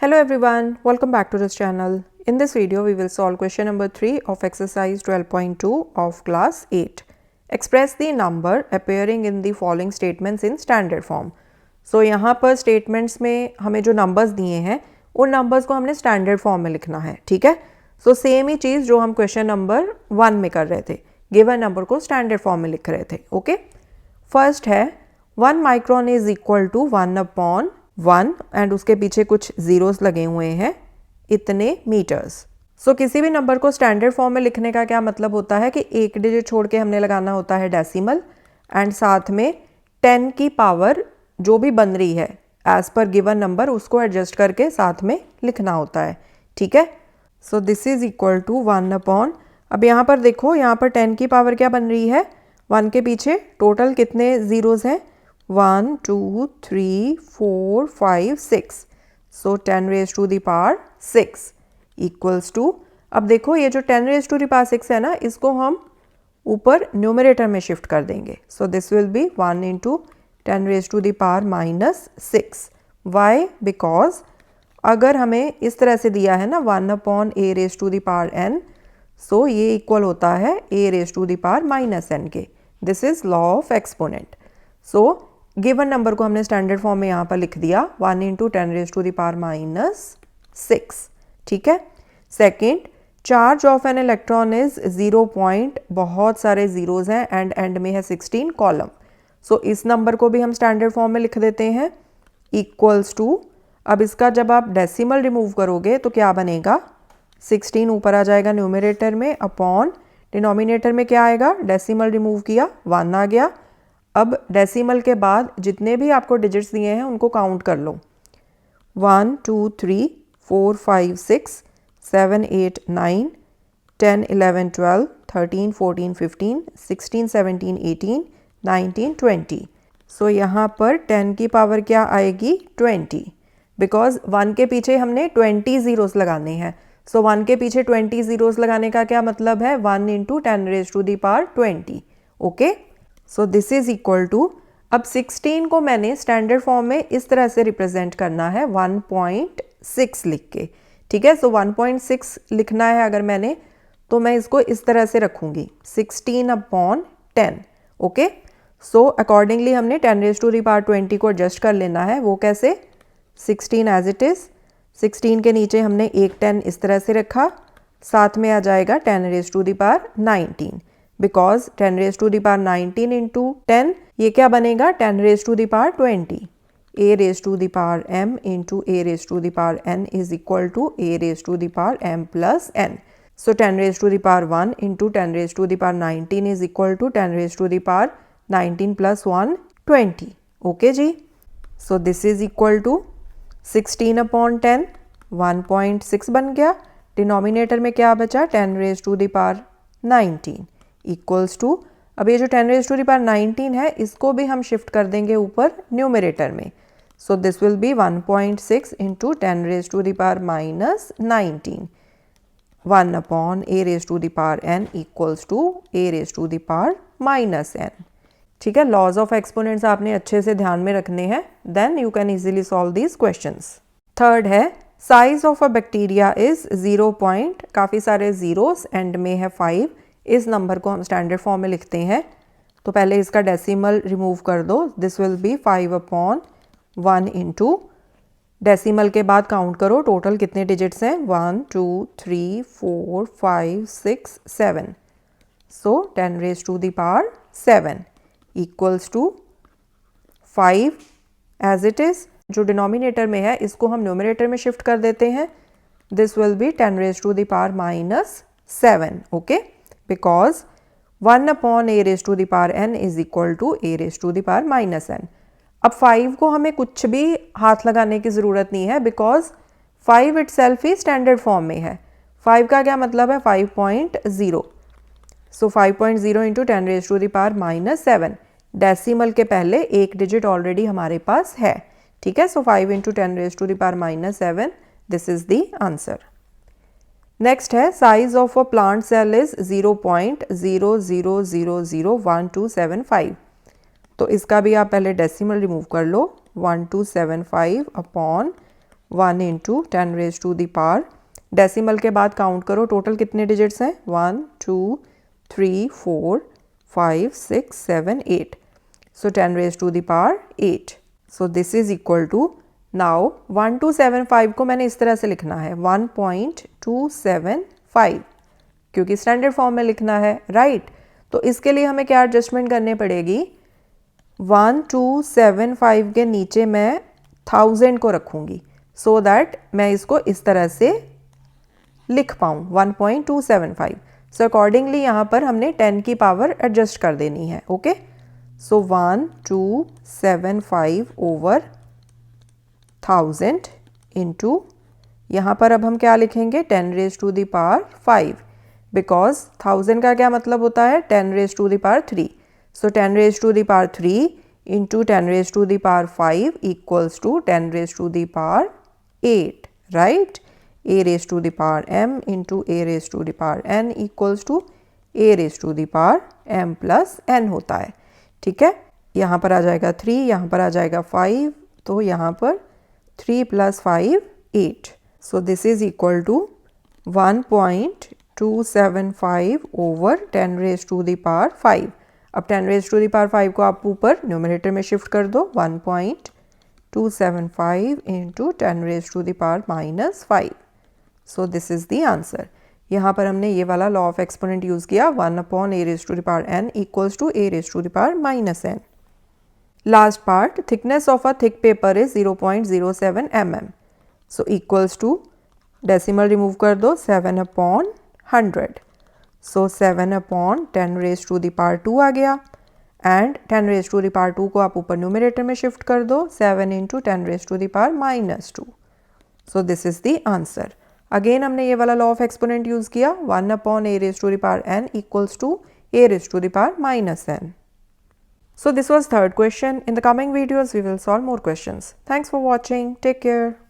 Hello everyone, welcome back to this channel. In this video, we will solve question number 3 of exercise 12.2 of class 8. Express the number appearing in the following statements in standard form. So यहाँ पर statements में हमें जो numbers दिए हैं उन numbers को हमने standard form में लिखना है, ठीक है? So same ही चीज़ जो हम question number 1 में कर रहे थे, given number को standard form में लिख रहे थे, okay? First है 1 micron is equal to 1/1 and उसके पीछे कुछ जीरोस लगे हुए हैं इतने मीटर्स। सो किसी भी नंबर को स्टैंडर्ड फॉर्म में लिखने का क्या मतलब होता है कि एक डिजिट छोड़ के हमने लगाना होता है डेसिमल एंड साथ में 10 की पावर जो भी बन रही है एज पर गिवन नंबर उसको एडजस्ट करके साथ में लिखना होता है, ठीक है? So this is equal to 1/। अब यहाँ पर देखो, यहाँ पर 10 की पावर क्या बन रही है, 1 के पीछे टोटल कितने जीरोस हैं, 1 2 3 4 5 6, so 10 raise to the power 6 equals to, अब देखो ये जो 10 रेज टू द पावर 6 है ना, इसको हम ऊपर न्यूमरेटर में शिफ्ट कर देंगे। So this will be 1 into 10 raise to the power -6। Why? Because अगर हमें इस तरह से दिया है ना 1/a raise to the power n, so ये इक्वल होता है a raise to the power -n के। This is law of exponent. So given number को हमने स्टैंडर्ड फॉर्म में यहाँ पर लिख दिया 1 into 10 raise to the power -6, ठीक है? Second, charge of an electron is 0 point, बहुत सारे जीरोज हैं एंड एंड में है 16 कॉलम। सो इस नंबर को भी हम स्टैंडर्ड फॉर्म में लिख देते हैं इक्वल्स टू, अब इसका जब आप डेसिमल रिमूव करोगे तो क्या बनेगा, 16 ऊपर आ जाएगा न्यूमरेटर में अपॉन डिनोमिनेटर में क्या आएगा, डेसिमल रिमूव किया 1 आ गया। अब डेसिमल के बाद जितने भी आपको डिजिट्स दिए हैं उनको काउंट कर लो, 1 2 3 4 5 6 7 8 9 10 11 12 13 14 15 16 17 18 19 20। सो यहाँ पर 10 की पावर क्या आएगी, 20, बिकॉज 1 के पीछे हमने 20 जीरोस लगाने हैं। सो 1 के पीछे 20 जीरोस लगाने का क्या मतलब है, 1 into 10 raise to the power 20, okay? So this is equal to, अब 16 को मैंने स्टैंडर्ड फॉर्म में इस तरह से रिप्रेजेंट करना है 1.6 लिख के, ठीक है? सो 1.6 लिखना है अगर मैंने, तो मैं इसको इस तरह से रखूंगी 16/10, ओके? सो अकॉर्डिंगली हमने 10 रेज टू द पावर 20 को एडजस्ट कर लेना है। वो कैसे, 16 एज इट इज, 16 के नीचे हमने एक 10 इस तरह से रखा, साथ में आ जाएगा 10 raise to the power 19, because 10 raise to the power 19 into 10 ये क्या बनेगा, 10 raise to the power 20। a raise to the power m into a raise to the power n is equal to a raise to the power m plus n। So 10 raise to the power 1 into 10 raise to the power 19 is equal to 10 raise to the power 19 plus 1 20, okay जी? So this is equal to 16/10, 1.6 बन गया। Denominator में क्या बचा, 10 raise to the power 19 equals to, अब ये जो 10 raise to the power 19 है इसको भी हम शिफ्ट कर देंगे ऊपर न्यूमरेटर में। So this will be 1.6 into 10 raise to the power -19, 1/a raise to the power n equals to a raise to the power -n, ठीक है? लॉज ऑफ एक्सपोनेंट्स आपने अच्छे से ध्यान में रखने हैं, then you can easily solve these questions. Third है size of a bacteria is 0 point, काफ़ी सारे जीरोस एंड में है 5। इस नंबर को हम स्टैंडर्ड फॉर्म में लिखते हैं, तो पहले इसका डेसिमल रिमूव कर दो, this will B 5/1 into, decimal के बाद काउंट करो टोटल कितने डिजिट्स हैं, 1 2 3 4 5 6 7, so 10 raise to the power 7 equals to 5 as it is, जो डिनोमिनेटर में है इसको हम न्यूमरेटर में शिफ्ट कर देते हैं, this will be 10 raise to the power -7, okay? Because 1/a raise to the power n is equal to a raise to the power -n। अब 5 को हमें कुछ भी हाथ लगाने की ज़रूरत नहीं है, बिकॉज 5 इटसेल्फ ही स्टैंडर्ड फॉर्म में है। 5 का क्या मतलब है, 5.0, so 5.0 into 10 raise to the power -7, decimal के पहले एक डिजिट ऑलरेडी हमारे पास है, ठीक है? So 5 into 10 raise to the power -7, this is the answer. Next है size of a plant cell is 0.00001275, तो इसका भी आप पहले डेसिमल रिमूव कर लो, 1275 upon 1 into 10 raise to the power, decimal के बाद काउंट करो टोटल कितने डिजिट्स हैं, 1 2 3 4 5 6 7 8, so 10 raise to the power 8. So this is equal to, now 1275 को मैंने इस तरह से लिखना है 1.275, क्योंकि स्टैंडर्ड फॉर्म में लिखना है, राइट. तो इसके लिए हमें क्या एडजस्टमेंट करनी पड़ेगी, 1275 के नीचे मैं 1000 को रखूँगी सो दैट मैं इसको इस तरह से लिख पाऊँ 1.275. सो अकॉर्डिंगली यहाँ पर हमने 10 की पावर एडजस्ट कर देनी है. ओके, सो 1275 ओवर 1000 इंटू, यहाँ पर अब हम क्या लिखेंगे, 10 raise to the power 5, because 1000 का क्या मतलब होता है, 10 raise to the power 3. So 10 raise to the power 3 into 10 raise to the power 5 equals to 10 raise to the power 8, right. a raise to the power m into a raise to the power n equals to a raise to the power m plus n होता है. ठीक है, यहाँ पर आ जाएगा 3, यहाँ पर आ जाएगा 5, तो यहाँ पर 3 plus 5 8. So this is equal to 1.275 over 10 raise to the power 5. अब 10 रेज टू द पावर 5 को आप ऊपर न्यूमरेटर में शिफ्ट कर दो, 1.275 into 10 raise to the power -5. So this is the answer. यहाँ पर हमने ये वाला लॉ ऑफ एक्सपोनेंट यूज़ किया, 1/a raise to the power n equals to a raise to the power -n. Last part, thickness of a thick paper is 0.07 mm. So equals to, decimal remove कर दो, 7/100. So 7/10 raise to the power 2 आ गया, and 10 raise to the power 2 को आप ऊपर numerator में shift कर दो, 7 into 10 raise to the power -2. So this is the answer. Again हमने ये वाला लॉ ऑफ एक्सपोनेंट यूज़ किया, 1/a raise to the power n equals to a raise to the power -n. So this was third question. In the coming videos, we will solve more questions. Thanks for watching. Take care.